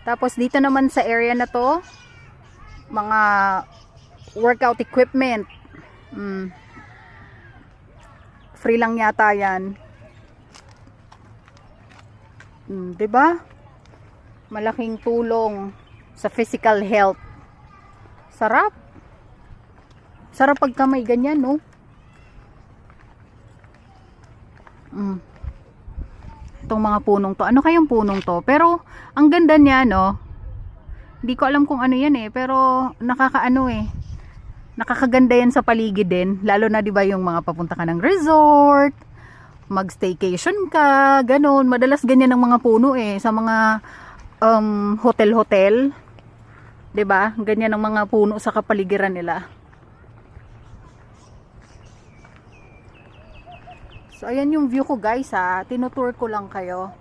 Tapos dito naman sa area na to, mga workout equipment. Free lang yata yan. 'Di ba? Malaking tulong sa physical health. Sarap. Sarap pagka may ganyan, no? Itong mga punong to. Ano kayang punong to? Pero, ang ganda niya, no? Hindi ko alam kung ano yan eh. Pero, nakakaano eh. Nakakaganda yan sa paligid din. Lalo na, di ba, yung mga papunta ka ng resort, mag-staycation ka, ganun. Madalas ganyan ang mga puno eh. Sa mga hotel-hotel. Di ba? Ganyan ang mga puno sa kapaligiran nila. So, ayan yung view ko guys ha. Tinutour ko lang kayo.